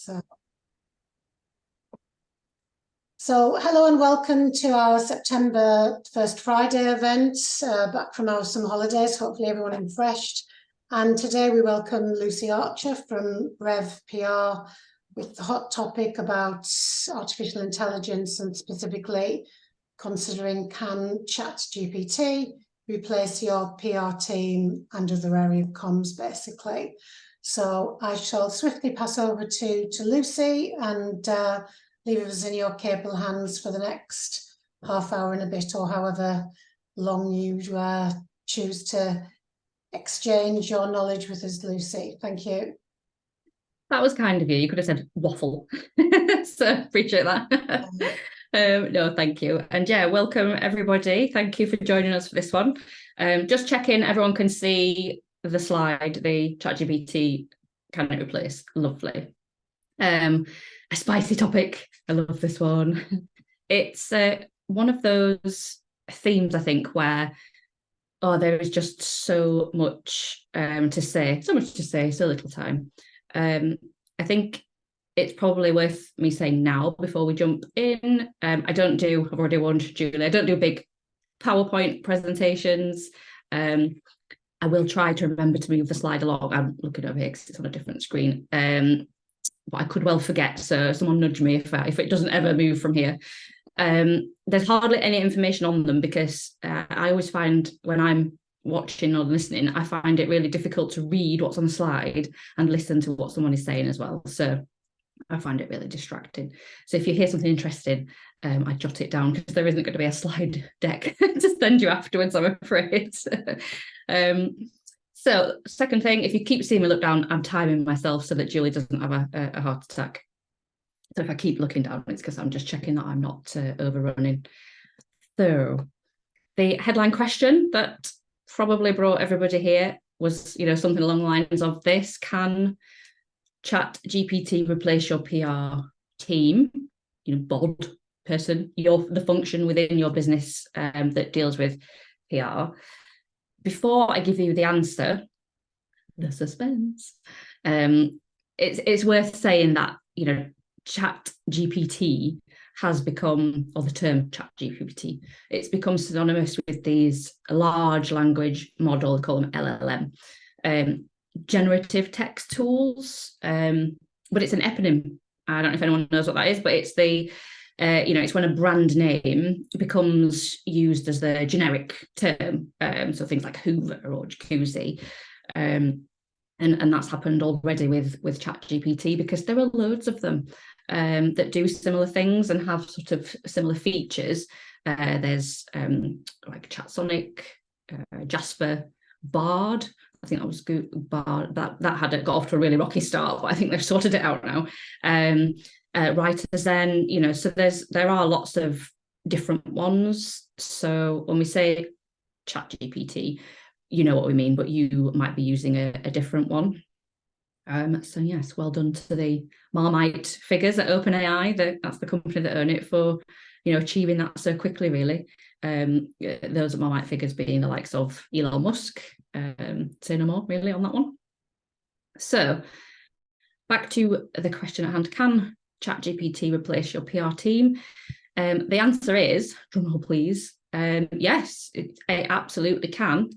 So hello and welcome to our September First Friday event, back from our summer holidays, hopefully everyone refreshed. And today we welcome Lucy Archer from RevPR with the hot topic about artificial intelligence and specifically considering can ChatGPT replace your PR team and other area of comms basically. So I shall swiftly pass over to Lucy and leave us in your capable hands for the next half hour and a bit, or however long you choose to exchange your knowledge with us, Lucy. Thank you. That was kind of you. You could have said waffle. So appreciate that. No, thank you. And yeah, welcome everybody. Thank you for joining us for this one. Just checking everyone can see the slide, the ChatGPT can it replace? Lovely. A spicy topic. I love this one. It's one of those themes, I think, where there is just so much to say, so little time. I think it's probably worth me saying now before we jump in. I've already warned Julie, I don't do big PowerPoint presentations. I will try to remember to move the slide along. I'm looking over here because it's on a different screen. But I could well forget, so someone nudge me if it doesn't ever move from here. There's hardly any information on them because I always find when I'm watching or listening, I find it really difficult to read what's on the slide and listen to what someone is saying as well. So I find it really distracting. So if you hear something interesting, I jot it down because there isn't going to be a slide deck to send you afterwards, I'm afraid. So second thing, if you keep seeing me look down, I'm timing myself so that Julie doesn't have a heart attack. So if I keep looking down, it's because I'm just checking that I'm not overrunning. So the headline question that probably brought everybody here was, something along the lines of this: can ChatGPT replace your PR team, bod person, the function within your business that deals with PR? Before I give you the answer, the suspense, it's worth saying that, ChatGPT has become, or the term ChatGPT, it's become synonymous with these large language model, call them LLM, generative text tools, but it's an eponym. I don't know if anyone knows what that is, but it's it's when a brand name becomes used as the generic term. So things like Hoover or Jacuzzi. And that's happened already with ChatGPT because there are loads of them that do similar things and have sort of similar features. There's like ChatSonic, Jasper, Bard. I think that was good. Bard that got off to a really rocky start, but I think they've sorted it out now. Writers then, so there are lots of different ones. So when we say ChatGPT, you know what we mean, but you might be using a different one. So yes, well done to the Marmite figures at OpenAI. That's the company that own it for, achieving that so quickly, really. Those Marmite figures being the likes of Elon Musk. Say no more, really, on that one. So back to the question at hand: can ChatGPT replace your PR team? The answer is, drumroll please, yes, it absolutely can.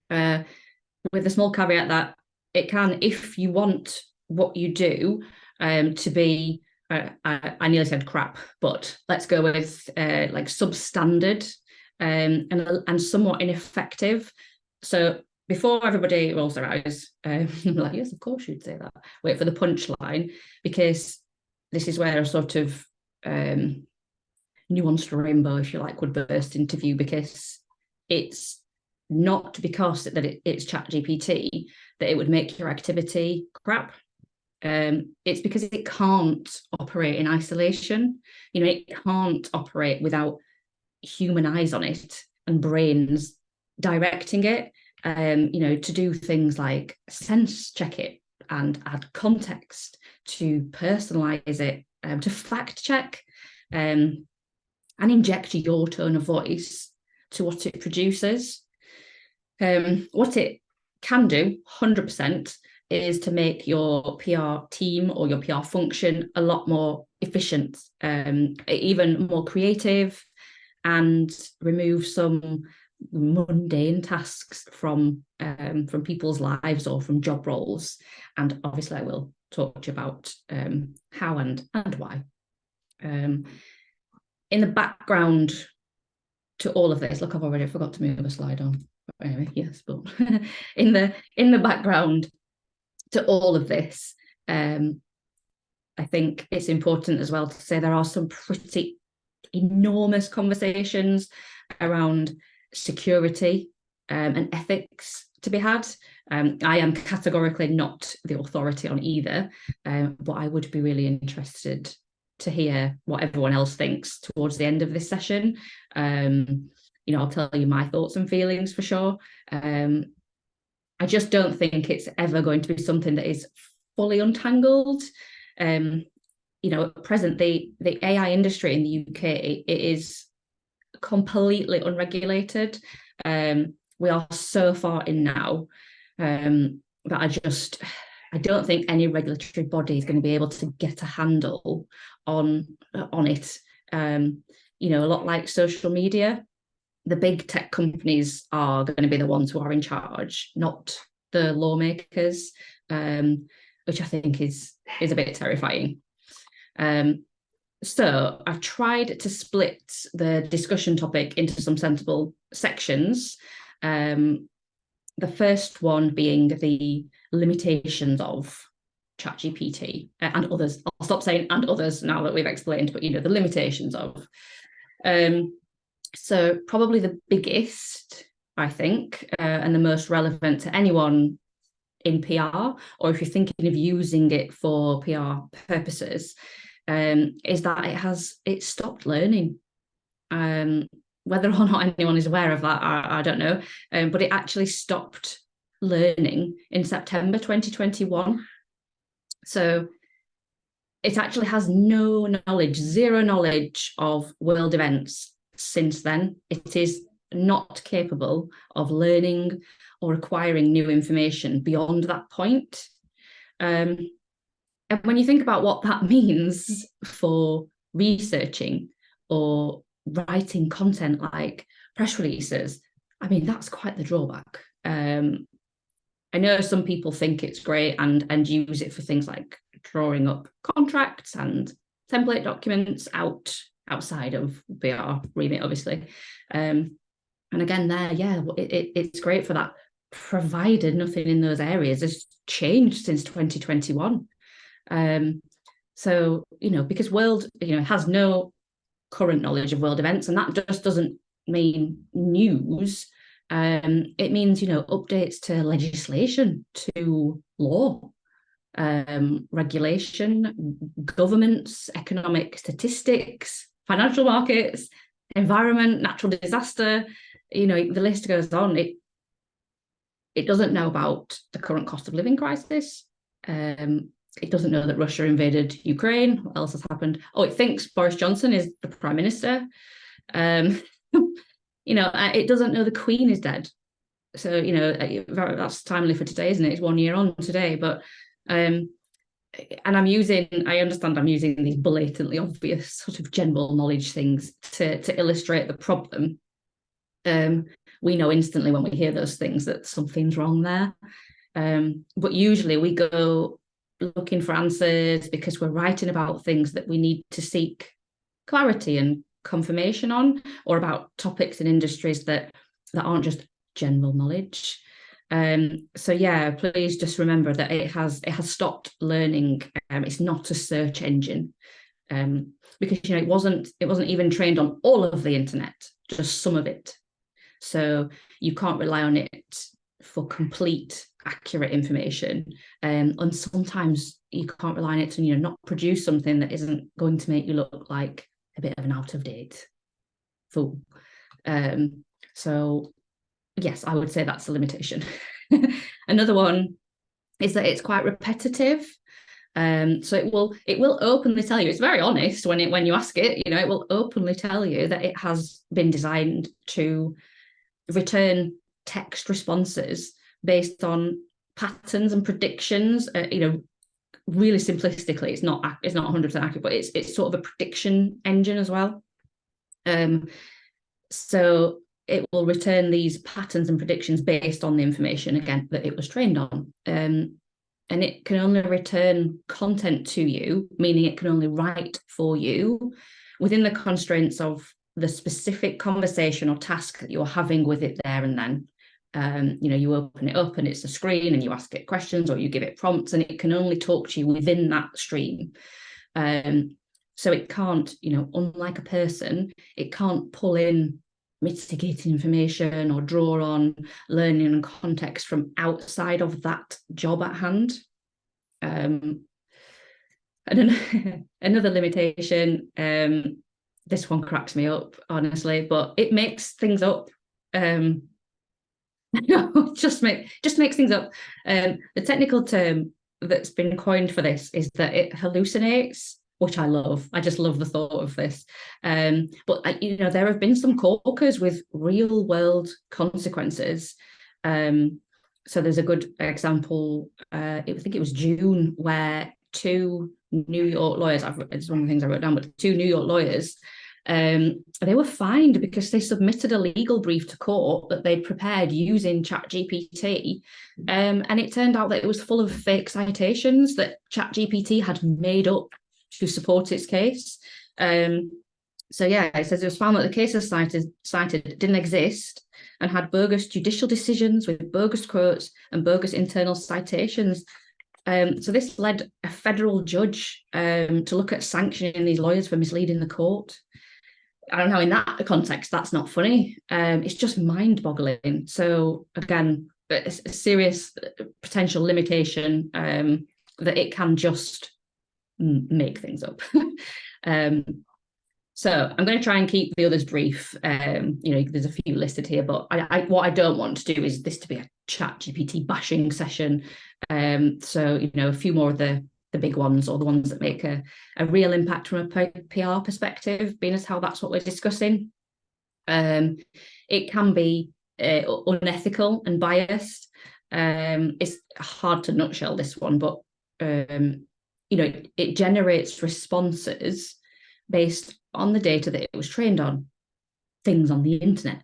With a small caveat that it can if you want what you do to be, I nearly said crap, but let's go with like substandard and somewhat ineffective. So before everybody rolls their eyes, I'm like, yes, of course you'd say that. Wait for the punchline, because this is where a sort of nuanced rainbow, if you like, would burst into view, because it's not because it's ChatGPT that it would make your activity crap. It's because it can't operate in isolation. It can't operate without human eyes on it and brains directing it, to do things like sense check it and add context, to personalize it, to fact check, and inject your tone of voice to what it produces. What it can do, 100%, is to make your PR team or your PR function a lot more efficient, even more creative, and remove some mundane tasks from people's lives or from job roles. And obviously I will talk to you about how and why. In the background to all of this, look, I've already forgot to move a slide on. Anyway, yes, but in the background to all of this, I think it's important as well to say there are some pretty enormous conversations around security and ethics to be had. I am categorically not the authority on either, but I would be really interested to hear what everyone else thinks towards the end of this session. I'll tell you my thoughts and feelings for sure. I just don't think it's ever going to be something that is fully untangled. At present, the AI industry in the UK, it is completely unregulated. We are so far in now that I don't think any regulatory body is going to be able to get a handle on it. A lot like social media, the big tech companies are going to be the ones who are in charge, not the lawmakers, which I think is a bit terrifying. So I've tried to split the discussion topic into some sensible sections. The first one being the limitations of ChatGPT and others. I'll stop saying and others now that we've explained, but the limitations of. So probably the biggest, I think, and the most relevant to anyone in PR, or if you're thinking of using it for PR purposes, is that it stopped learning. Whether or not anyone is aware of that, I don't know, but it actually stopped learning in September 2021. So it actually has zero knowledge of world events since then. It is not capable of learning or acquiring new information beyond that point. And when you think about what that means for researching or writing content like press releases, I mean, that's quite the drawback. I know some people think it's great and use it for things like drawing up contracts and template documents outside of PR remit, obviously. And again, it's great for that, provided nothing in those areas has changed since 2021. So, because world, has no current knowledge of world events, and that just doesn't mean news. It means, updates to legislation, to law, regulation, governments, economic statistics, financial markets, environment, natural disaster, the list goes on. It doesn't know about the current cost of living crisis. It doesn't know that Russia invaded Ukraine. What else has happened? Oh, it thinks Boris Johnson is the Prime Minister. It doesn't know the Queen is dead. So, that's timely for today, isn't it? It's 1 year on today. But, and I understand I'm using these blatantly obvious sort of general knowledge things to illustrate the problem. We know instantly when we hear those things that something's wrong there. But usually we go looking for answers because we're writing about things that we need to seek clarity and confirmation on, or about topics in industries that aren't just general knowledge. So yeah, please just remember that it has stopped learning. It's not a search engine, because it wasn't even trained on all of the internet, just some of it. So you can't rely on it for complete, accurate information. And sometimes you can't rely on it to, not produce something that isn't going to make you look like a bit of an out-of-date fool. So yes, I would say that's a limitation. Another one is that it's quite repetitive. So it will openly tell you, it's very honest when you ask it, it will openly tell you that it has been designed to return text responses based on patterns and predictions. Really simplistically, it's not 100% accurate, but it's sort of a prediction engine as well. So it will return these patterns and predictions based on the information, again, that it was trained on. And it can only return content to you, meaning it can only write for you within the constraints of the specific conversation or task that you're having with it there and then. You open it up and it's a screen and you ask it questions or you give it prompts, and it can only talk to you within that stream. So it can't, unlike a person, it can't pull in mitigating information or draw on learning and context from outside of that job at hand. And then another limitation, this one cracks me up, honestly, but it makes things up. Just makes things up. The technical term that's been coined for this is that it hallucinates, which I love. I just love the thought of this. But there have been some corkers with real world consequences. So there's a good example. I think it was June, where two New York lawyers, it's one of the things I wrote down, but two New York lawyers, they were fined because they submitted a legal brief to court that they'd prepared using ChatGPT, and it turned out that it was full of fake citations that ChatGPT had made up to support its case. So yeah, it says it was found that the cases cited didn't exist and had bogus judicial decisions with bogus quotes and bogus internal citations. So this led a federal judge to look at sanctioning these lawyers for misleading the court. I don't know, in that context, that's not funny. It's just mind-boggling. So again, a serious potential limitation that it can just make things up. So I'm going to try and keep the others brief. There's a few listed here, but what I don't want to do is this to be a ChatGPT bashing session. So a few more of the big ones, or the ones that make a real impact from a PR perspective, being as how that's what we're discussing. It can be unethical and biased. It's hard to nutshell this one, but it generates responses based on the data that it was trained on, things on the internet,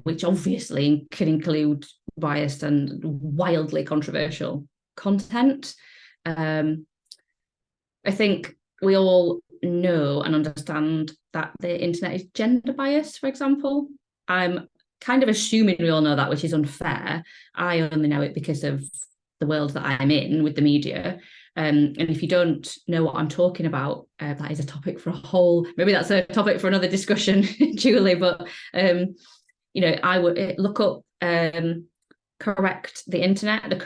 which obviously can include biased and wildly controversial content. I think we all know and understand that the internet is gender biased, for example. I'm kind of assuming we all know that, which is unfair. I only know it because of the world that I'm in with the media. And if you don't know what I'm talking about, that is a topic for maybe that's a topic for another discussion, Julie, but, I would look up Correct the Internet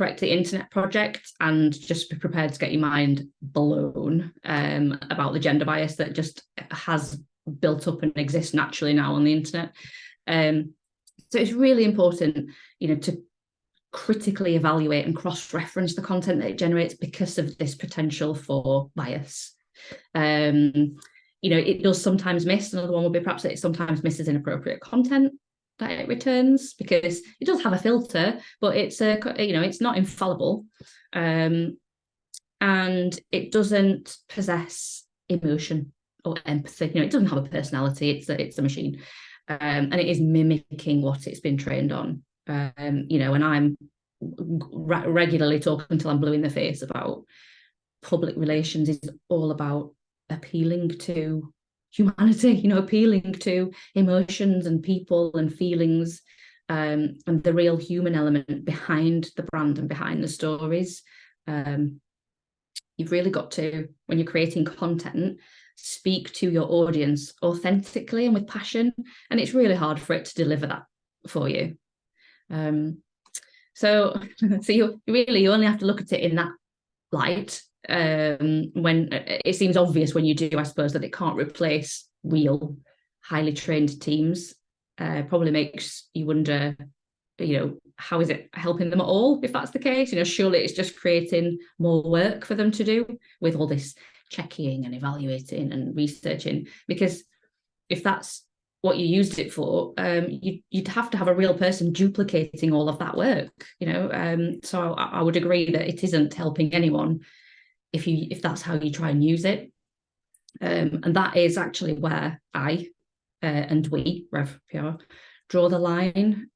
project, and just be prepared to get your mind blown about the gender bias that just has built up and exists naturally now on the internet. So it's really important, to critically evaluate and cross-reference the content that it generates because of this potential for bias. It does sometimes miss. Another one would be perhaps that it sometimes misses inappropriate content that it returns, because it does have a filter, but it's it's not infallible, and it doesn't possess emotion or empathy. It doesn't have a personality. It's a machine, and it is mimicking what it's been trained on. And I'm regularly talking until I'm blue in the face about public relations is all about appealing to humanity, appealing to emotions and people and feelings, and the real human element behind the brand and behind the stories. You've really got to, when you're creating content, speak to your audience authentically and with passion, and it's really hard for it to deliver that for you. So you only have to look at it in that light. When it seems obvious when you do, I suppose, that it can't replace real highly trained teams. Probably makes you wonder, how is it helping them at all if that's the case? Surely it's just creating more work for them to do with all this checking and evaluating and researching, because if that's what you used it for, you'd have to have a real person duplicating all of that work, so I would agree that it isn't helping anyone if that's how you try and use it. And that is actually where I and we, RevPR, draw the line.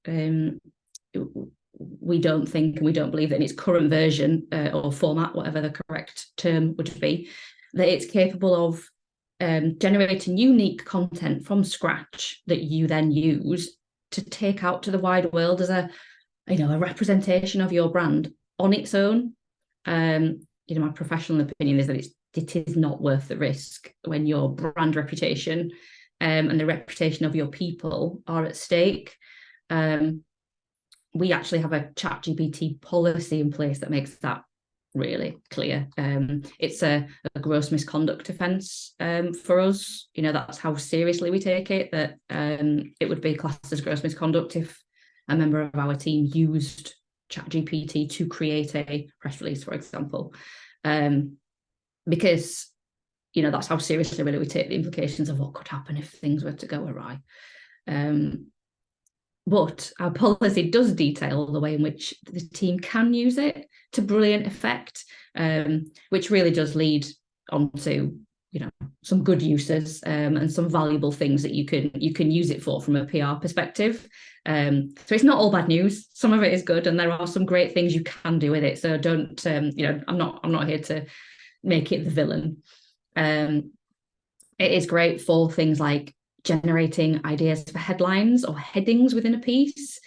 We don't think and we don't believe that in its current version or format, whatever the correct term would be, that it's capable of generating unique content from scratch that you then use to take out to the wider world as a representation of your brand on its own. My professional opinion is that it is not worth the risk when your brand reputation and the reputation of your people are at stake. We actually have a ChatGPT policy in place that makes that really clear. It's a gross misconduct offence for us. That's how seriously we take it, that it would be classed as gross misconduct if a member of our team used ChatGPT to create a press release, for example, because that's how seriously really we take the implications of what could happen if things were to go awry. But our policy does detail the way in which the team can use it to brilliant effect, which really does lead on to some good uses and some valuable things that you can use it for from a PR perspective. So it's not all bad news. Some of it is good, and there are some great things you can do with it. So don't I'm not here to make it the villain. It is great for things like generating ideas for headlines or headings within a piece.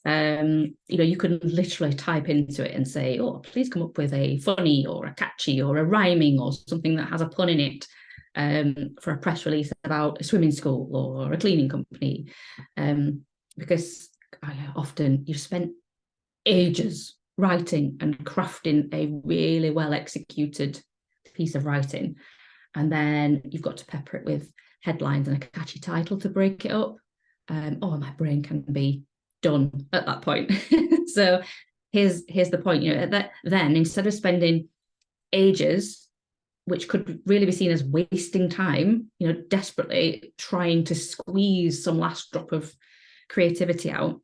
You can literally type into it and say, oh, please come up with a funny or a catchy or a rhyming or something that has a pun in it for a press release about a swimming school or a cleaning company. Because often you've spent ages writing and crafting a really well executed piece of writing, and then you've got to pepper it with headlines and a catchy title to break it up. My brain can be done at that point. So here's the point, that then instead of spending ages, which could really be seen as wasting time, desperately trying to squeeze some last drop of creativity out,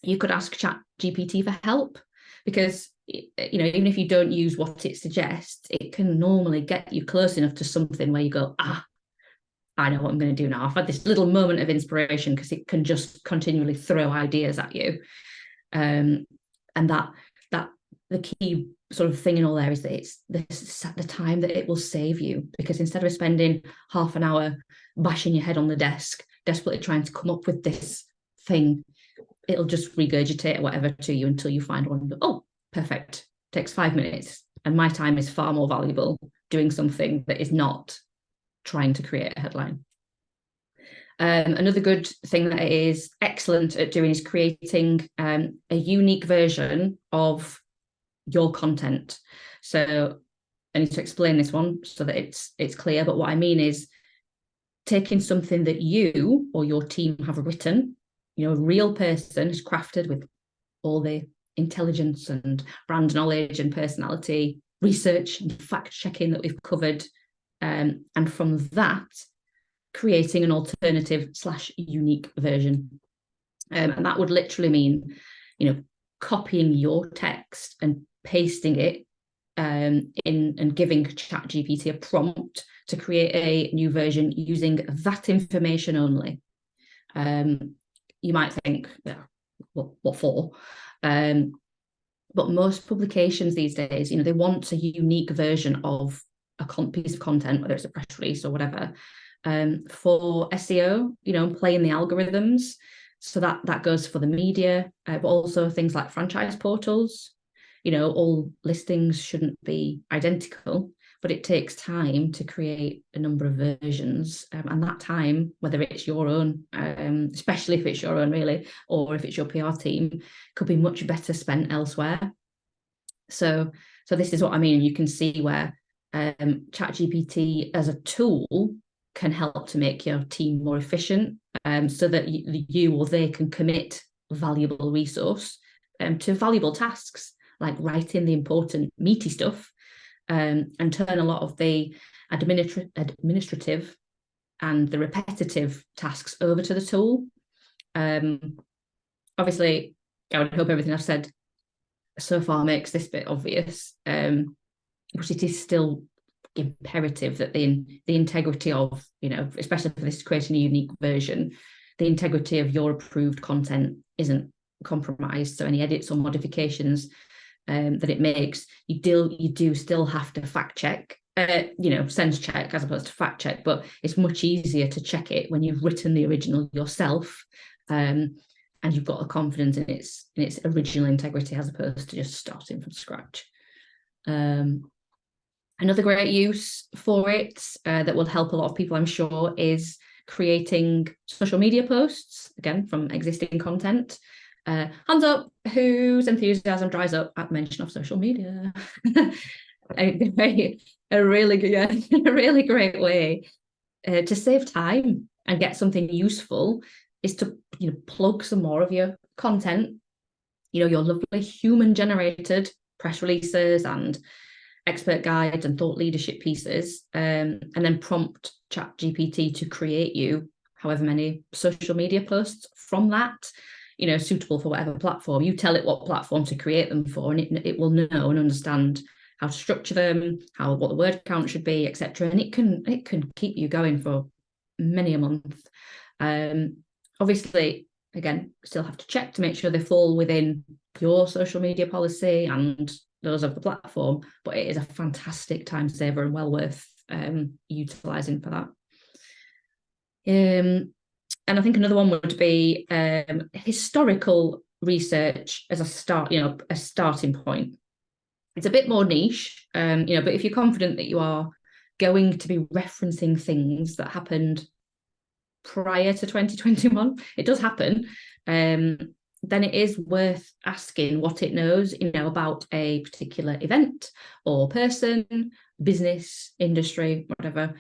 you could ask ChatGPT for help, because even if you don't use what it suggests, it can normally get you close enough to something where you go, I know what I'm going to do now. I've had this little moment of inspiration, because it can just continually throw ideas at you. And that the key sort of thing in all there is that it's the time that it will save you, because instead of spending half an hour bashing your head on the desk, desperately trying to come up with this thing, it'll just regurgitate whatever to you until you find one. Oh, perfect. Takes 5 minutes. And my time is far more valuable doing something that is not trying to create a headline. Another good thing that it is excellent at doing is creating a unique version of your content. So I need to explain this one so that it's clear, but what I mean is taking something that you or your team have written, a real person has crafted with all the intelligence and brand knowledge and personality, research and fact checking that we've covered, and from that, creating an alternative / unique version. And that would literally mean, copying your text and pasting it in and giving ChatGPT a prompt to create a new version using that information only. You might think, what for? But most publications these days, they want a unique version of a piece of content, whether it's a press release or whatever, for SEO, playing the algorithms. So that goes for the media, but also things like franchise portals. All listings shouldn't be identical, but it takes time to create a number of versions. And that time, whether it's your own, especially if it's your own really, or if it's your PR team, could be much better spent elsewhere. So this is what I mean. You can see where ChatGPT as a tool can help to make your team more efficient, so that you or they can commit valuable resource to valuable tasks, like writing the important meaty stuff, and turn a lot of the administrative and the repetitive tasks over to the tool. Obviously, I would hope everything I've said so far makes this bit obvious, but it is still imperative that the integrity of, especially for this creating a unique version, the integrity of your approved content isn't compromised. So any edits or modifications that it makes, you do still have to fact check, sense check as opposed to fact check, but it's much easier to check it when you've written the original yourself, and you've got the confidence in its original integrity as opposed to just starting from scratch. Another great use for it that will help a lot of people, I'm sure, is creating social media posts, again, from existing content. Hands up, whose enthusiasm dries up at mention of social media? a really great way to save time and get something useful is to plug some more of your content, your lovely human-generated press releases and expert guides and thought leadership pieces, and then prompt ChatGPT to create you however many social media posts from that, suitable for whatever platform. You tell it what platform to create them for, and it will know and understand how to structure them, what the word count should be, etc. And it can keep you going for many a month. Obviously, again, still have to check to make sure they fall within your social media policy and those of the platform, but it is a fantastic time saver and well worth utilising for that. And I think another one would be historical research as a starting point. It's a bit more niche, but if you're confident that you are going to be referencing things that happened prior to 2021, it does happen, then it is worth asking what it knows, about a particular event or person, business, industry, whatever.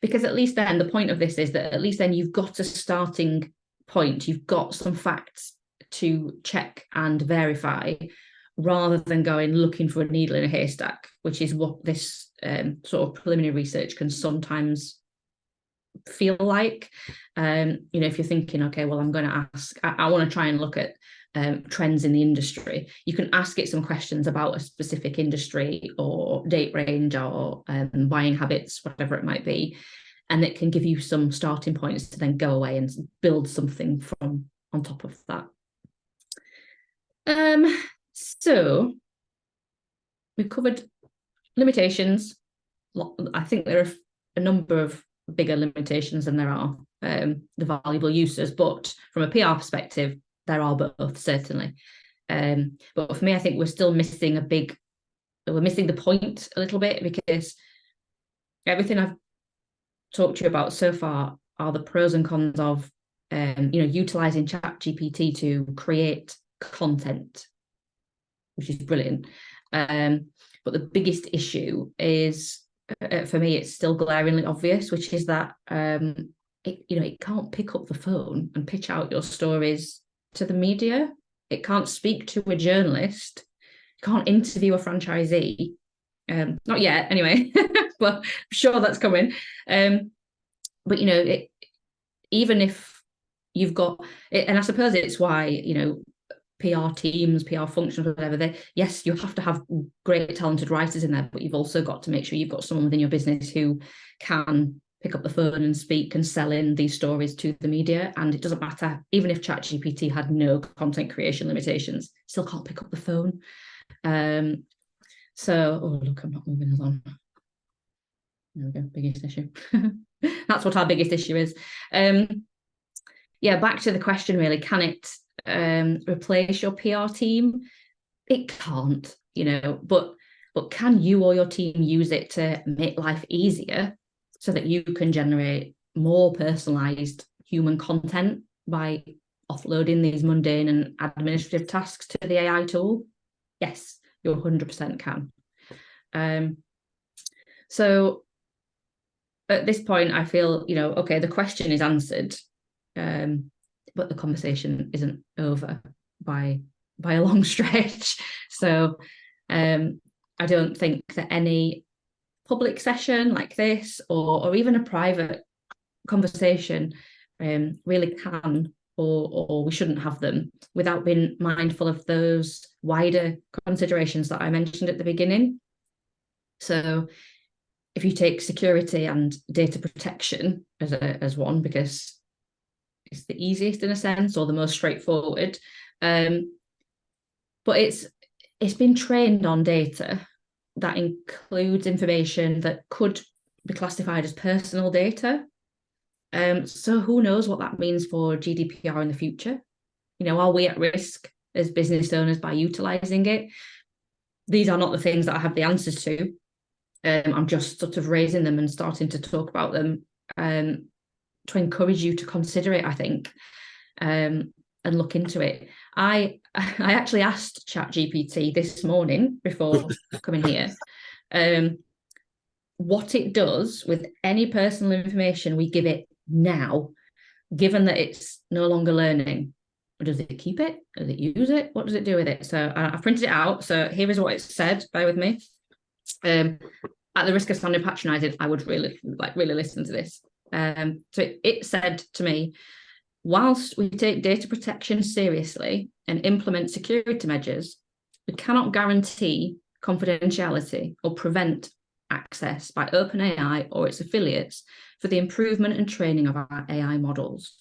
Because at least then the point of this is that at least then you've got a starting point, you've got some facts to check and verify, rather than going looking for a needle in a haystack, which is what this sort of preliminary research can sometimes feel like. If you're thinking, okay, well, I'm going to ask, I want to try and look at trends in the industry, you can ask it some questions about a specific industry or date range or buying habits, whatever it might be, and it can give you some starting points to then go away and build something from on top of that. So we've covered limitations. I think there are a number of bigger limitations than there are the valuable uses, but from a PR perspective, there are both, certainly. But for me, I think we're still missing the point a little bit, because everything I've talked to you about so far are the pros and cons of utilizing ChatGPT to create content, which is brilliant. But the biggest issue is, for me, it's still glaringly obvious, which is that it can't pick up the phone and pitch out your stories to the media. It can't speak to a journalist. It can't interview a franchisee. Not yet, anyway, but I'm sure that's coming. But even if you've got it, and I suppose it's why PR teams, PR functions, whatever, yes, you have to have great talented writers in there, but you've also got to make sure you've got someone within your business who can pick up the phone and speak and sell in these stories to the media. And it doesn't matter, even if ChatGPT had no content creation limitations, still can't pick up the phone. So, oh look, I'm not moving along. There we go, biggest issue. That's what our biggest issue is. Back to the question, really, can it replace your PR team? It can't, but can you or your team use it to make life easier so that you can generate more personalized human content by offloading these mundane and administrative tasks to the AI tool? Yes, you 100% can. So at this point, I feel, okay, the question is answered, but the conversation isn't over by a long stretch. So I don't think that any public session like this, or even a private conversation really can or we shouldn't have them without being mindful of those wider considerations that I mentioned at the beginning. So if you take security and data protection as one, because it's the easiest in a sense, or the most straightforward, but it's been trained on data that includes information that could be classified as personal data. So who knows what that means for GDPR in the future? Are we at risk as business owners by utilising it? These are not the things that I have the answers to. I'm just sort of raising them and starting to talk about them to encourage you to consider it, I think, and look into it. I actually asked ChatGPT this morning before coming here what it does with any personal information we give it now, given that it's no longer learning. Does it keep it? Does it use it? What does it do with it? So I've printed it out. So here is what it said. Bear with me. At the risk of sounding patronising, I would really listen to this. So it said to me, whilst we take data protection seriously and implement security measures, we cannot guarantee confidentiality or prevent access by OpenAI or its affiliates for the improvement and training of our AI models.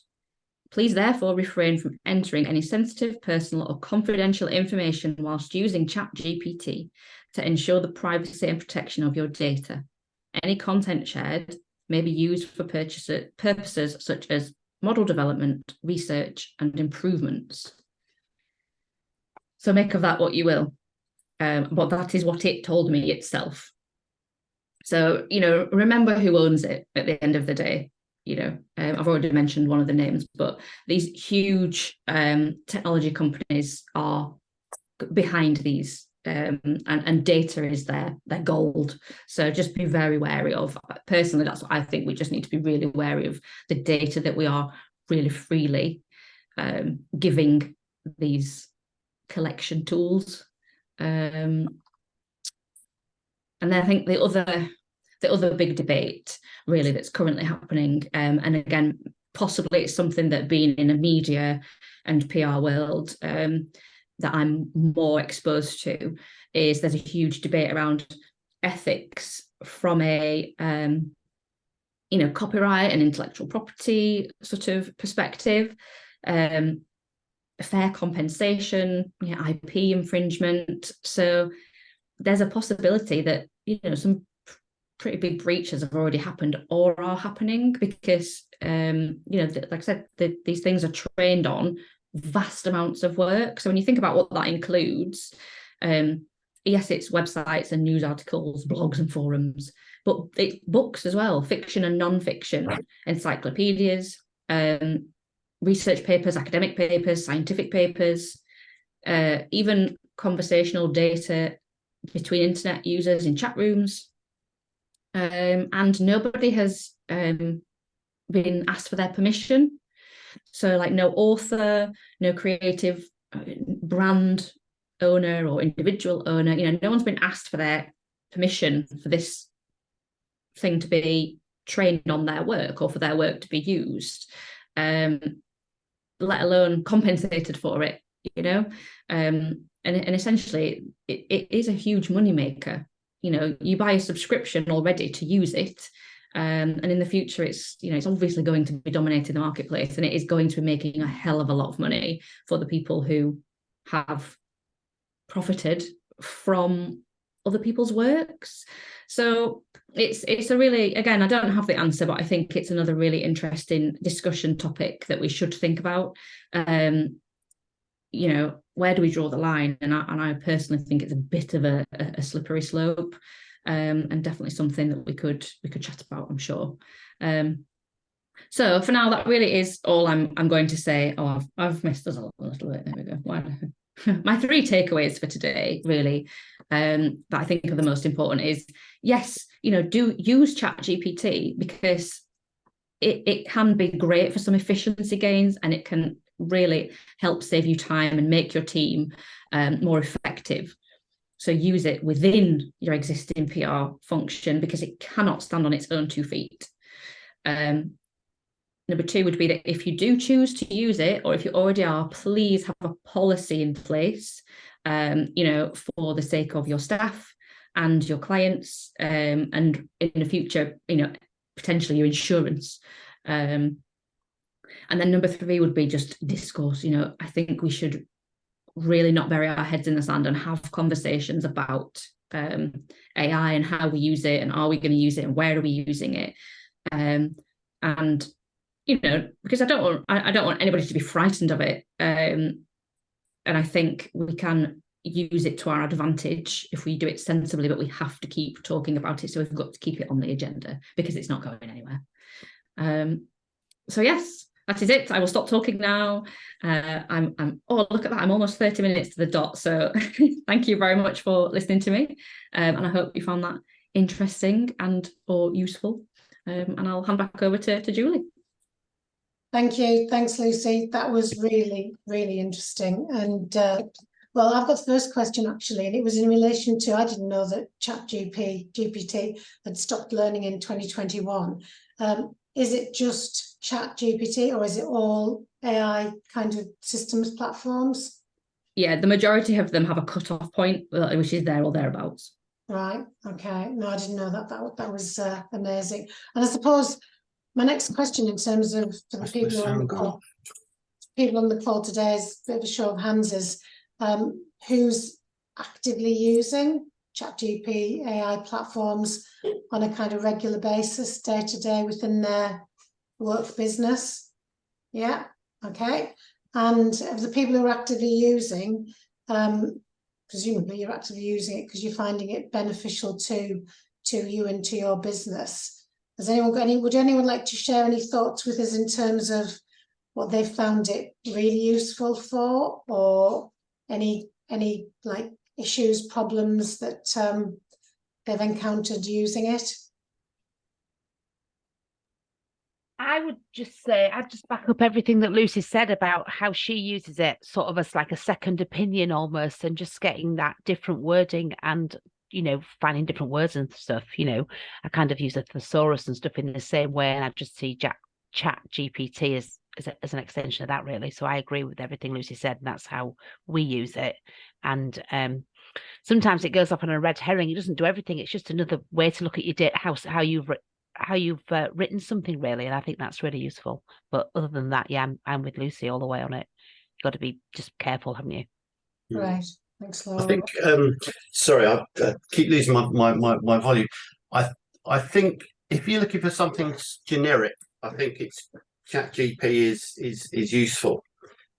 Please therefore refrain from entering any sensitive, personal or confidential information whilst using ChatGPT to ensure the privacy and protection of your data. Any content shared may be used for purposes such as model development, research and improvements. So make of that what you will. But that is what it told me itself. So, remember who owns it at the end of the day. I've already mentioned one of the names, but these huge technology companies are behind these, and data is their gold. So just be very wary of. Personally, that's what I think. We just need to be really wary of the data that we are really freely giving these collection tools. And then I think the other big debate really that's currently happening, and again, possibly it's something that being in a media and PR world that I'm more exposed to, is there's a huge debate around ethics from a copyright and intellectual property sort of perspective, fair compensation, IP infringement. So there's a possibility that some pretty big breaches have already happened or are happening because like I said, these things are trained on vast amounts of work. So when you think about what that includes, yes, it's websites and news articles, blogs and forums, but it's books as well, fiction and non-fiction, encyclopedias, research papers, academic papers, scientific papers, even conversational data between internet users in chat rooms. And nobody has been asked for their permission. So like no author, no creative brand owner or individual owner, no one's been asked for their permission for this thing to be trained on their work or for their work to be used, let alone compensated for it, and essentially it is a huge moneymaker. You buy a subscription already to use it, and in the future it's obviously going to be dominating the marketplace, and it is going to be making a hell of a lot of money for the people who have profited from other people's works. So it's a really, again, I don't have the answer, but I think it's another really interesting discussion topic that we should think about. Where do we draw the line? And I personally think it's a bit of a slippery slope, and definitely something that we could chat about, I'm sure. So for now, that really is all I'm going to say. Oh, I've messed us up a little bit. There we go. My 3 takeaways for today, really, that I think are the most important is, yes, do use ChatGPT because it can be great for some efficiency gains, and it can really help save you time and make your team more effective. So use it within your existing PR function because it cannot stand on its own 2 feet. Number two would be that if you do choose to use it, or if you already are, please have a policy in place, for the sake of your staff and your clients, and in the future, potentially your insurance. And then number three would be just discourse. I think we should really not bury our heads in the sand and have conversations about AI and how we use it, and are we going to use it, and where are we using it, and because I don't want anybody to be frightened of it, and I think we can use it to our advantage if we do it sensibly, but we have to keep talking about it, so we've got to keep it on the agenda because it's not going anywhere. So yes, that is it. I will stop talking now. Oh, look at that, I'm almost 30 minutes to the dot, so thank you very much for listening to me, and I hope you found that interesting and or useful, and I'll hand back over to Julie. Thank you. Thanks, Lucy. That was really, really interesting. And well, I've got the first question actually, and it was in relation to, I didn't know that ChatGPT had stopped learning in 2021. Is it just ChatGPT, or is it all AI kind of systems platforms? Yeah, the majority of them have a cut-off point, which is there or thereabouts. Right. Okay. No, I didn't know that. That was amazing. And I suppose my next question, in terms of for the people on the call today, is a bit of a show of hands, is who's actively using ChatGPT AI platforms on a kind of regular basis, day to day, within their work business? Yeah. Okay. And of the people who are actively using, presumably you're actively using it because you're finding it beneficial to you and to your business. Has anyone got would anyone like to share any thoughts with us in terms of what they've found it really useful for, or any like issues, problems that they've encountered using it? I would just say, I'd just back up everything that Lucy said about how she uses it sort of as like a second opinion almost, and just getting that different wording and, finding different words and stuff. I kind of use a thesaurus and stuff in the same way, and I just see ChatGPT as an extension of that, really. So I agree with everything Lucy said, and that's how we use it. And sometimes it goes off on a red herring. It doesn't do everything. It's just another way to look at your data, how you've written something, really, and I think that's really useful. But other than that, yeah, I'm with Lucy all the way on it. You've got to be just careful, haven't you? Right. Thanks, Laura. I think sorry, I keep losing my volume. I think if you're looking for something generic, I think it's ChatGPT is useful,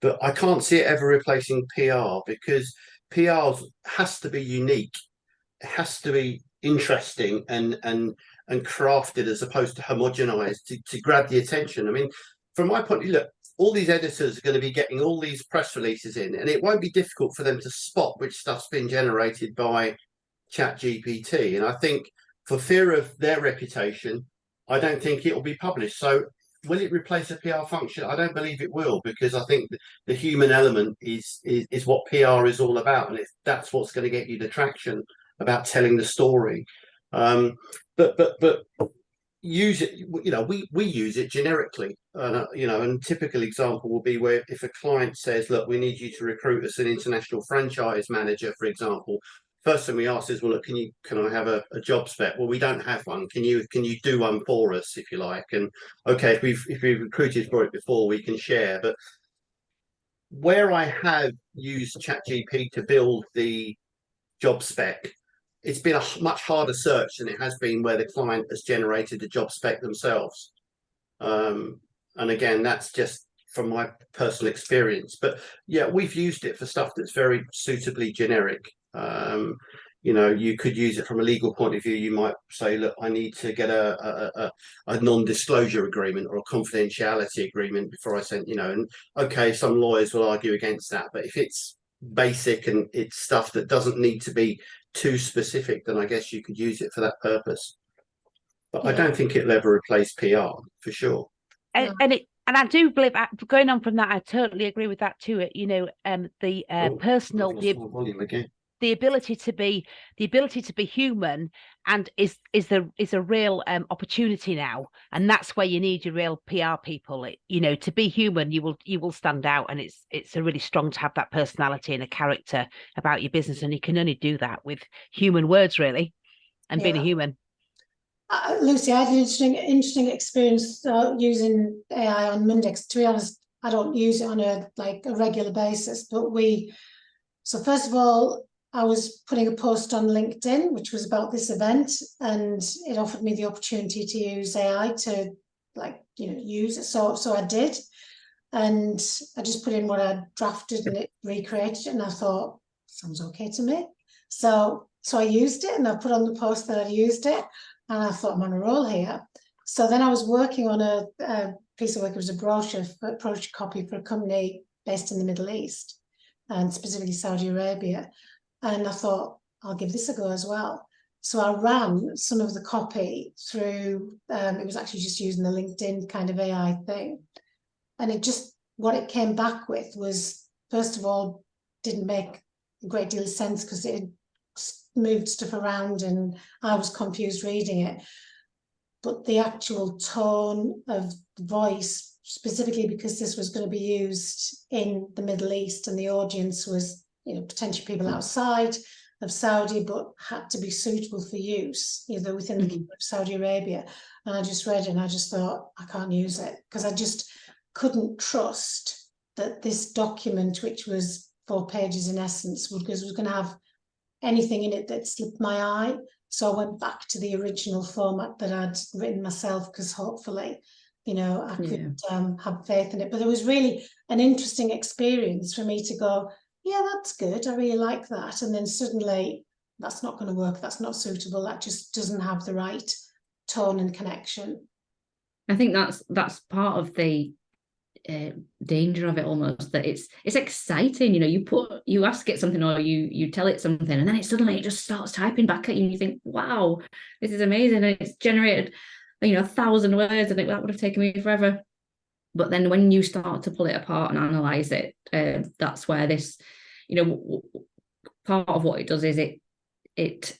but I can't see it ever replacing PR, because PR has to be unique. It has to be interesting and crafted, as opposed to homogenized to grab the attention. I mean, from my point of view, look, all these editors are going to be getting all these press releases in, and it won't be difficult for them to spot which stuff's been generated by ChatGPT. And I think for fear of their reputation, I don't think it will be published. So will it replace a PR function? I don't believe it will, because I think the human element is what PR is all about, and that's what's going to get you the traction about telling the story. But use it, we use it generically, and typical example will be where if a client says, look, we need you to recruit us an international franchise manager, for example, first thing we ask is, well, look, can I have a job spec? Well, we don't have one. Can you do one for us, if you like? And okay, if we've recruited for it before, we can share. But where I have used ChatGPT to build the job spec, it's been a much harder search than it has been where the client has generated the job spec themselves. And again, that's just from my personal experience. But yeah, we've used it for stuff that's very suitably generic. You could use it from a legal point of view. You might say, look, I need to get a non-disclosure agreement or a confidentiality agreement before I send, and okay, some lawyers will argue against that. But if it's basic and it's stuff that doesn't need to be too specific, then I guess you could use it for that purpose. But yeah, I don't think it'll ever replace PR for sure. And I do believe, going on from that, I totally agree with that too. The personal volume again. the ability to be human and is a real opportunity now, and that's where you need your real PR people. To be human, you will stand out, and it's a really strong to have that personality and a character about your business, and you can only do that with human words, really, and being a human. Lucy, I had an interesting experience using AI on Monday. To be honest, I don't use it on a regular basis, but so first of all, I was putting a post on LinkedIn, which was about this event, and it offered me the opportunity to use AI to use it. So I did, and I just put in what I drafted, and it recreated it, and I thought, sounds okay to me. So I used it, and I put on the post that I'd used it, and I thought, I'm on a roll here. So then I was working on a piece of work. It was a brochure copy for a company based in the Middle East, and specifically Saudi Arabia. And I thought, I'll give this a go as well. So I ran some of the copy through, it was actually just using the LinkedIn kind of AI thing. And what it came back with was, first of all, didn't make a great deal of sense because it moved stuff around and I was confused reading it. But the actual tone of voice, specifically because this was going to be used in the Middle East and the audience was, potentially people outside of Saudi, but had to be suitable for use, within the kingdom of Saudi Arabia. And I just read it and I just thought, I can't use it because I just couldn't trust that this document, which was 4 pages in essence, was going to have anything in it that slipped my eye. So I went back to the original format that I'd written myself because hopefully, I could have faith in it. But it was really an interesting experience for me to go, yeah, that's good. I really like that. And then suddenly that's not going to work. That's not suitable. That just doesn't have the right tone and connection. I think that's part of the danger of it almost, that it's exciting. You ask it something or you tell it something and then it suddenly just starts typing back at you and you think, wow, this is amazing, and it's generated 1,000 words and that would have taken me forever. But then when you start to pull it apart and analyze it, that's where this, part of what it does is it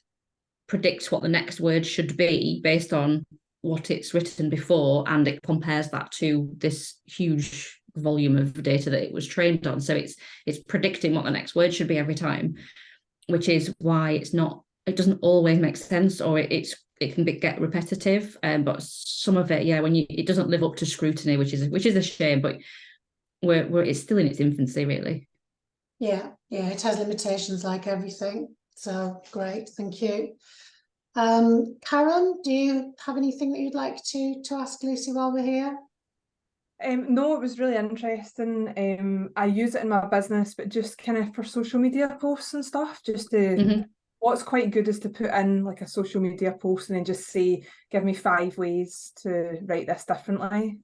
predicts what the next word should be based on what it's written before, and it compares that to this huge volume of data that it was trained on. So it's predicting what the next word should be every time, which is why it doesn't always make sense, or it can get repetitive. But some of it, it doesn't live up to scrutiny, which is a shame. But it's still in its infancy, really. Yeah, it has limitations like everything. So great, thank you. Karen, do you have anything that you'd like to ask Lucy while we're here? No, it was really interesting. I use it in my business, but just kind of for social media posts and stuff, just to what's quite good is to put in like a social media post and then just say, give me 5 ways to write this differently.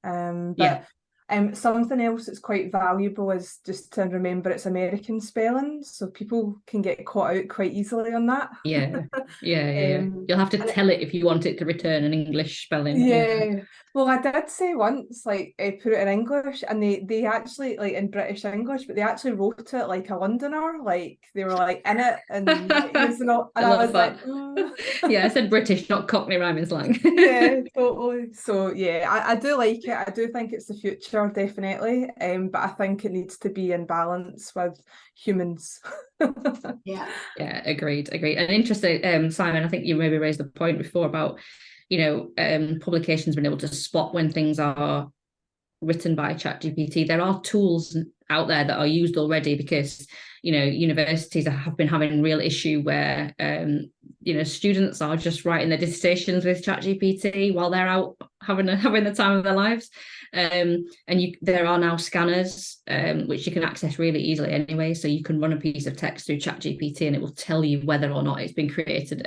Something else that's quite valuable is just to remember it's American spelling, so people can get caught out quite easily on that. Yeah. You'll have to tell it if you want it to return an English spelling. Yeah. Well, I did say once, put it in English, and they actually, in British English, but they actually wrote it like a Londoner, they were in it and using it, and I was that. Yeah, I said British, not Cockney rhyming slang. Yeah, totally. So yeah, I do like it. I do think it's the future, definitely. But I think it needs to be in balance with humans. Yeah, agreed. And interesting, Simon, I think you maybe raised the point before about publications being able to spot when things are written by ChatGPT. There are tools out there that are used already because universities have been having a real issue where students are just writing their dissertations with ChatGPT while they're out having the time of their lives. There are now scanners which you can access really easily anyway. So you can run a piece of text through ChatGPT and it will tell you whether or not it's been created.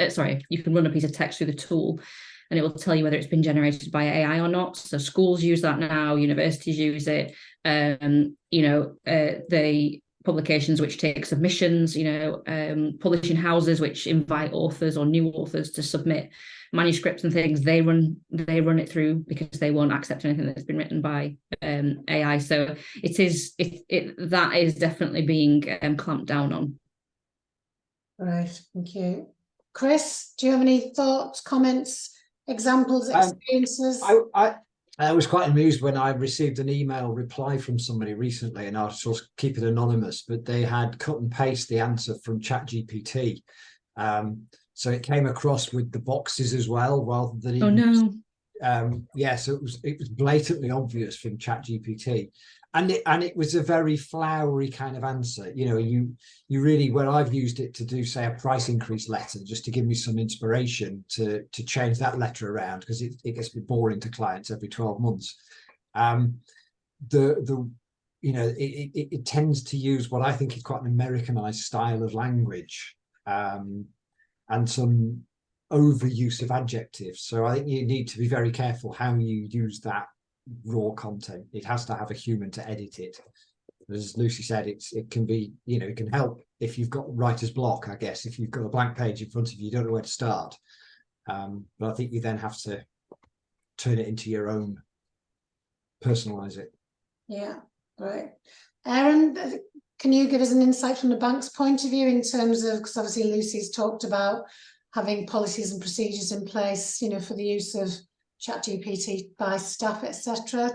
You can run a piece of text through the tool and it will tell you whether it's been generated by AI or not. So schools use that now, universities use it. The publications which take submissions, publishing houses which invite authors or new authors to submit manuscripts and things, they run it through because they won't accept anything that's been written by AI. So that is definitely being clamped down on. Right, thank you. Chris, do you have any thoughts, comments, examples, experiences? I was quite amused when I received an email reply from somebody recently, and I'll just keep it anonymous, but they had cut and paste the answer from ChatGPT. So it came across with the boxes as well, rather than Oh no. yeah, so it was blatantly obvious from ChatGPT, and it was a very flowery kind of answer. You know, you really, where I've used it to do, say, a price increase letter, just to give me some inspiration to change that letter around, because it gets a bit boring to clients every 12 months. The you know, it tends to use what I think is quite an Americanized style of language, and some overuse of adjectives. So I think you need to be very careful how you use that raw content. It has to have a human to edit it. As Lucy said, it can be, you know, it can help if you've got writer's block, I guess. If you've got a blank page in front of you, you don't know where to start. But I think you then have to turn it into your own, personalize it. Yeah, right. Aaron, can you give us an insight from the bank's point of view in terms of, because obviously Lucy's talked about having policies and procedures in place, you know, for the use of ChatGPT by staff, etc.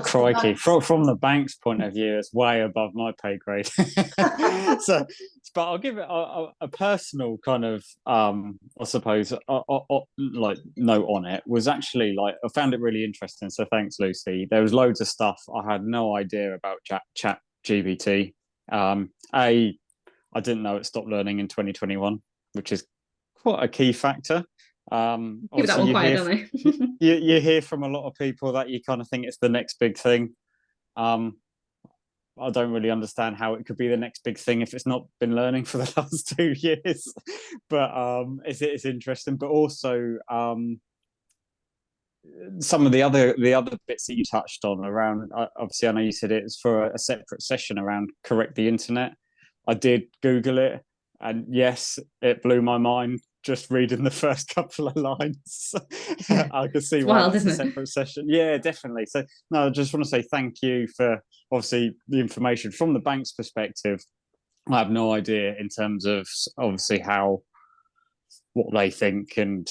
Crikey, from the bank's point of view, it's way above my pay grade. So, but I'll give it a personal kind of, I suppose, like note on it was actually, like, I found it really interesting. So thanks, Lucy. There was loads of stuff I had no idea about ChatGPT. I didn't know it stopped learning in 2021, which is quite a key factor. Give that one quiet, don't they? you hear from a lot of people that you kind of think it's the next big thing. I don't really understand how it could be the next big thing if it's not been learning for the last 2 years. But it's interesting. But also some of the other bits that you touched on around, obviously I know you said it's for a separate session around correct the internet. I did Google it, and yes, it blew my mind just reading the first couple of lines. I could see why it's a separate session. Yeah, definitely. So no, I just want to say thank you for obviously the information from the bank's perspective. I have no idea in terms of obviously what they think, and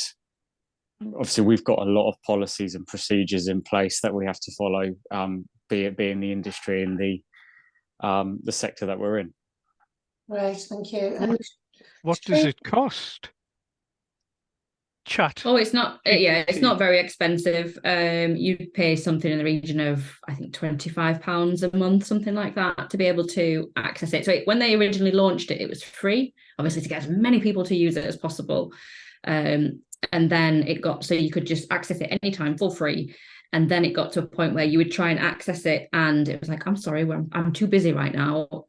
obviously we've got a lot of policies and procedures in place that we have to follow, be it in the industry and the sector that we're in. Right, thank you. And what does it cost? Chat. Oh, it's not. Yeah, it's not very expensive. You'd pay something in the region of, I think, £25 a month, something like that, to be able to access it. So when they originally launched it, it was free, obviously, to get as many people to use it as possible. And then it got so you could just access it anytime for free. And then it got to a point where you would try and access it, and it was like, I'm sorry, I'm too busy right now.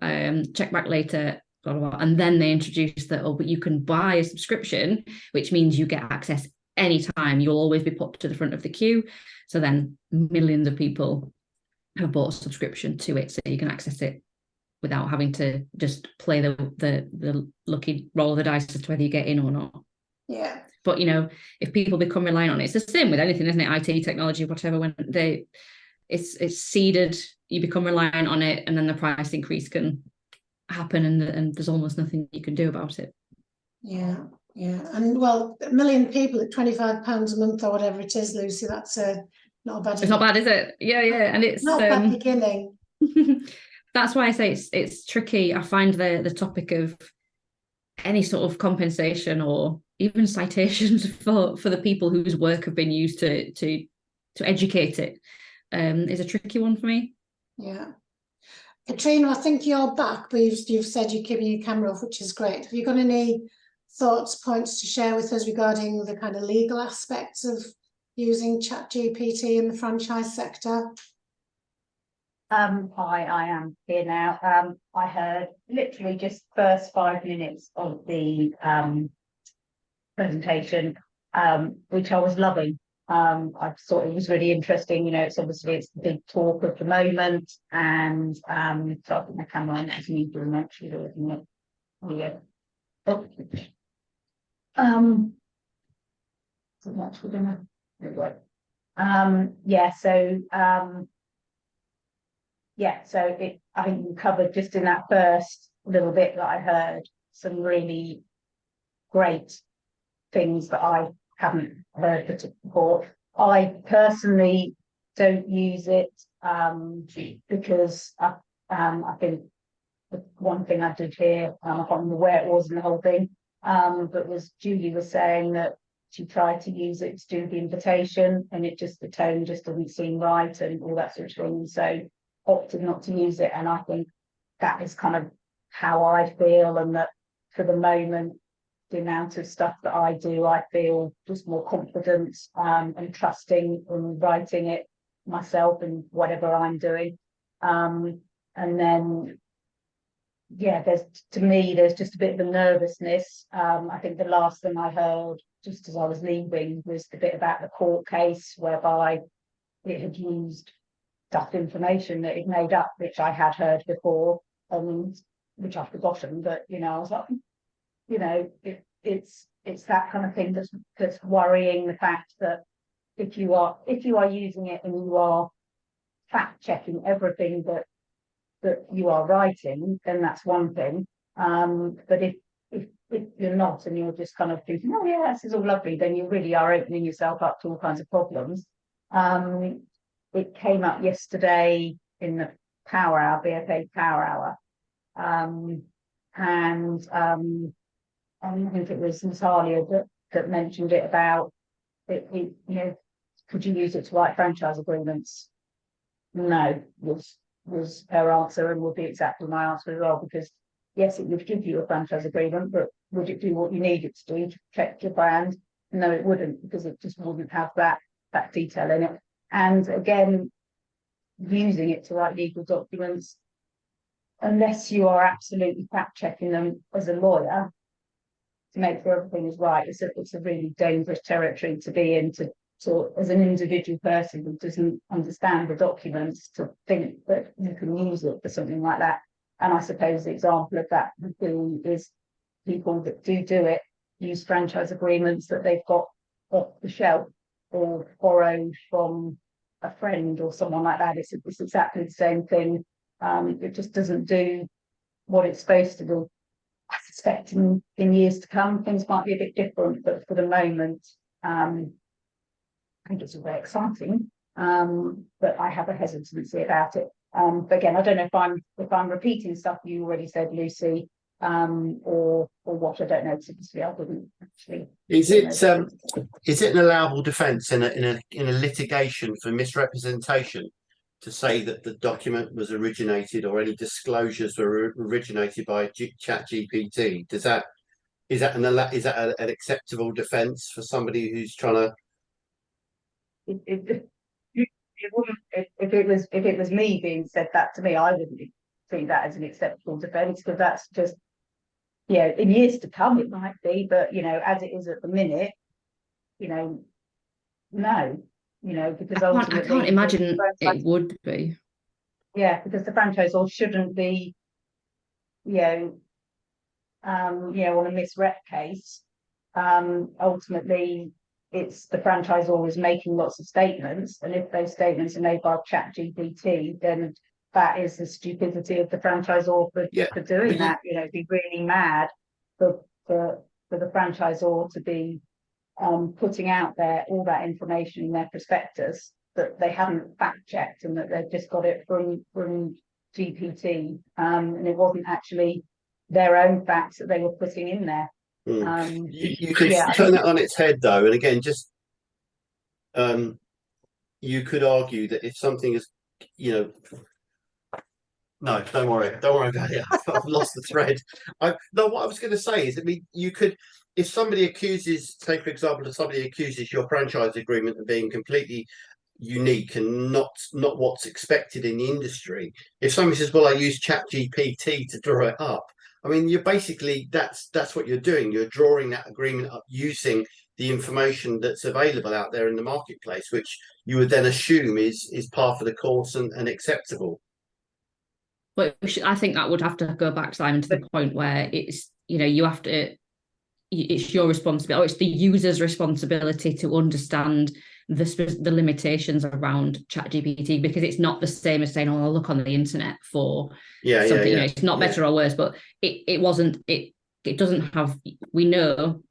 Check back later. Blah, blah, blah. And then they introduced that, but you can buy a subscription, which means you get access anytime. You'll always be put to the front of the queue. So then millions of people have bought a subscription to it, so you can access it without having to just play the lucky roll of the dice as to whether you get in or not. Yeah. But, you know, if people become reliant on it, it's the same with anything, isn't it? IT, technology, whatever, when it's seeded, you become reliant on it, and then the price increase can happen, and there's almost nothing you can do about it. Yeah, and well, 1 million people at £25 a month or whatever it is, Lucy, that's not a bad. It's not bad, is it? Yeah, and it's not a bad beginning. That's why I say it's tricky. I find the topic of any sort of compensation or even citations for the people whose work have been used to educate it is a tricky one for me. Yeah. Katrina, I think you're back, but you've said you're keeping your camera off, which is great. Have you got any thoughts, points to share with us regarding the kind of legal aspects of using ChatGPT in the franchise sector? Hi, I am here now. I heard literally just first 5 minutes of the presentation, which I was loving. I thought it was really interesting. You know, it's the big talk of the moment, and so I think my camera on as me doing actually looking at. So much we're gonna so I think we covered just in that first little bit that I heard some really great things that I haven't heard before. I personally don't use it because I think the one thing I did hear, I can't remember where it was in the whole thing, but was Julie was saying that she tried to use it to do the invitation, and it just, the tone just doesn't seem right and all that sort of thing. So opted not to use it. And I think that is kind of how I feel, and that for the moment, the amount of stuff that I do, I feel just more confident and trusting in writing it myself and whatever I'm doing. And then, yeah, there's just a bit of a nervousness. I think the last thing I heard just as I was leaving was the bit about the court case whereby it had used stuff information that it made up, which I had heard before, and which I've forgotten. But I was like, it's that kind of thing that's worrying. The fact that if you are using it and you are fact checking everything that you are writing, then that's one thing. But if you're not, and you're just kind of thinking, oh yeah, this is all lovely, then you really are opening yourself up to all kinds of problems. It came up yesterday in the Power Hour, BFA Power Hour, and I think it was Natalia that mentioned it about it, could you use it to write franchise agreements? No, was her answer, and would be exactly my answer as well, because yes, it would give you a franchise agreement, but would it do what you need it to do to protect your brand? No, it wouldn't, because it just wouldn't have that detail in it. And again, using it to write legal documents, unless you are absolutely fact checking them as a lawyer to make sure everything is right, it's a really dangerous territory to be in, to as an individual person who doesn't understand the documents, to think that you can use it for something like that. And I suppose the example of that is people that do it use franchise agreements that they've got off the shelf or borrowed from a friend or someone like that. It's exactly the same thing. It just doesn't do what it's supposed to do. I suspect in years to come, things might be a bit different, but for the moment, I think it's very exciting. But I have a hesitancy about it. But again, I don't know if I'm repeating stuff you already said, Lucy, or what. I don't know. Typically, I wouldn't actually. Is it an allowable defence in a litigation for misrepresentation to say that the document was originated, or any disclosures were originated by ChatGPT? Is that an acceptable defence for somebody who's trying to? It wouldn't, if it was me being said that to me, I wouldn't see that as an acceptable defence, because that's just, in years to come it might be, but as it is at the minute, no, because ultimately I can't imagine it would be. Yeah, because the franchisor shouldn't be, on a misrep case. Ultimately, it's the franchisor is making lots of statements, and if those statements are made by ChatGPT, then that is the stupidity of the franchisor for doing that. It'd be really mad for the franchisor to be putting out there all that information in their prospectus that they haven't fact checked, and that they've just got it from GPT, and it wasn't actually their own facts that they were putting in there. You could turn that on its head, though, and again, just you could argue that if something is, no, don't worry about it. I've lost the thread. What I was going to say is, you could, if somebody accuses, say for example, if somebody accuses your franchise agreement of being completely unique and not what's expected in the industry, if somebody says, well, I use ChatGPT to draw it up, you're basically, that's what you're doing. You're drawing that agreement up using the information that's available out there in the marketplace, which you would then assume is part of the course and acceptable. But I think that would have to go back, Simon, to the point where it's, you have to, it's your responsibility, or it's the user's responsibility to understand the limitations around ChatGPT, because it's not the same as saying, I'll look on the internet for something. It's not better or worse, but it wasn't, it doesn't have, we know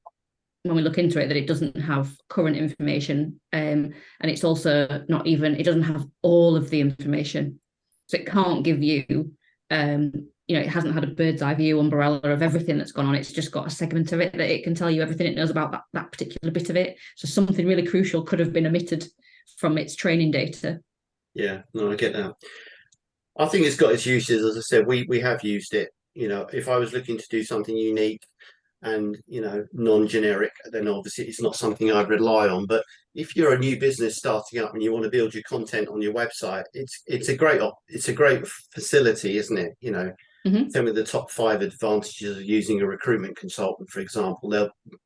when we look into it that it doesn't have current information, and it's also not even, it doesn't have all of the information, so it can't give you, it hasn't had a bird's eye view umbrella of everything that's gone on. It's just got a segment of it that it can tell you everything it knows about that particular bit of it. So something really crucial could have been omitted from its training data. Yeah, no, I get that. I think it's got its uses. As I said, we have used it. If I was looking to do something unique and non-generic, then obviously it's not something I'd rely on. But if you're a new business starting up and you want to build your content on your website, it's a great facility, isn't it? Some of the top 5 advantages of using a recruitment consultant, for example,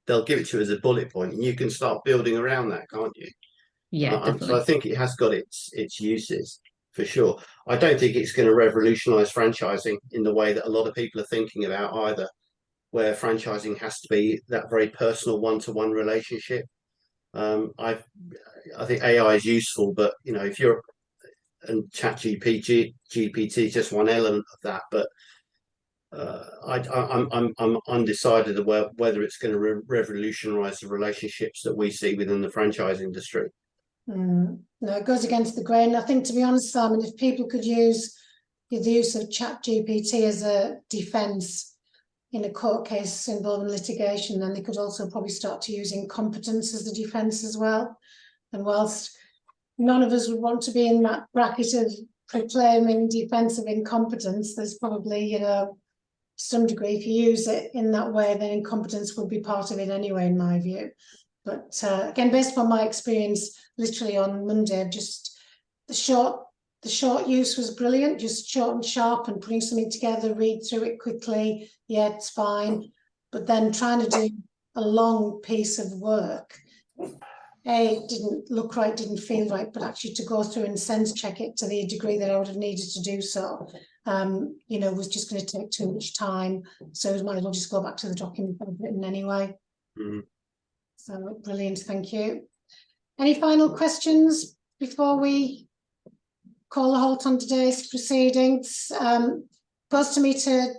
they'll give it to you as a bullet point, and you can start building around that, can't you? Yeah, definitely. So I think it has got its uses for sure. I don't think it's going to revolutionise franchising in the way that a lot of people are thinking about either, where franchising has to be that very personal one-to-one relationship. I think AI is useful, but if you're, and ChatGPT is just one element of that, but I'm undecided about whether it's going to revolutionise the relationships that we see within the franchise industry. No, it goes against the grain. I think, to be honest, Simon, if people could use the use of ChatGPT as a defence in a court case involving litigation, then they could also probably start to use incompetence as the defence as well. And whilst none of us would want to be in that bracket of proclaiming defence of incompetence, there's probably, some degree, if you use it in that way, then incompetence would be part of it anyway, in my view. But again, based upon my experience, literally on Monday, just the short use was brilliant, just short and sharp and putting something together, read through it quickly. Yeah, it's fine. But then trying to do a long piece of work, it didn't look right, didn't feel right, but actually to go through and sense check it to the degree that I would have needed to do so, was just going to take too much time. So I might as well just go back to the document I've written anyway. Mm-hmm. So brilliant, thank you. Any final questions before we call a halt on today's proceedings? Goes to me to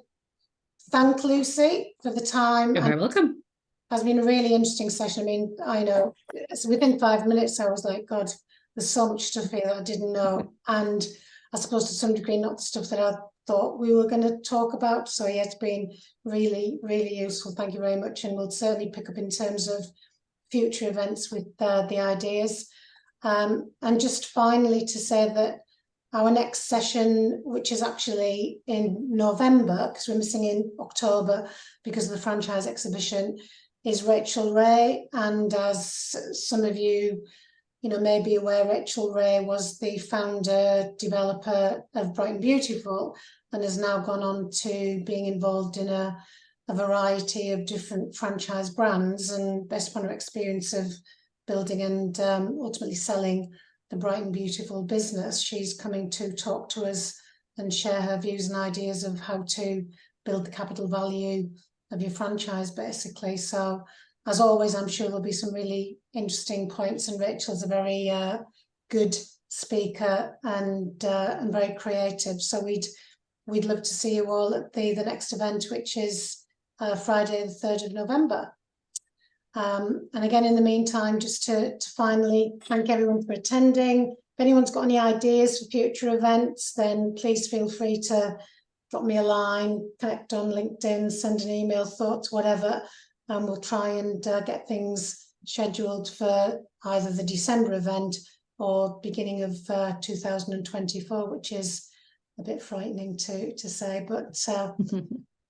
thank Lucy for the time. You're very welcome. Has been a really interesting session. I mean, I know so within 5 minutes I was like, God, there's so much stuff here that I didn't know, and I suppose to some degree not the stuff that I thought we were going to talk about. So yeah, it's been really, really useful. Thank you very much, and we'll certainly pick up in terms of future events with the ideas. And just finally to say that our next session, which is actually in November, because we're missing in October because of the franchise exhibition, is Rachel Ray. And as some of you, may be aware, Rachel Ray was the founder, developer of Brighton Beautiful, and has now gone on to being involved in a variety of different franchise brands, and based upon her experience of building and ultimately selling the Brighton Beautiful business, she's coming to talk to us and share her views and ideas of how to build the capital value of your franchise, basically. So as always, I'm sure there'll be some really interesting points, and Rachel's a very good speaker and very creative. So we'd love to see you all at the next event, which is Friday the 3rd of November. And again, in the meantime, just to finally thank everyone for attending. If anyone's got any ideas for future events, then please feel free to drop me a line, connect on LinkedIn, send an email, thoughts, whatever, and we'll try and get things scheduled for either the December event or beginning of 2024, which is a bit frightening to say, but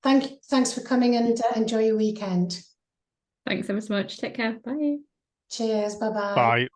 thanks for coming, and enjoy your weekend. Thanks ever so much. Take care. Bye. Cheers. Bye-bye. Bye.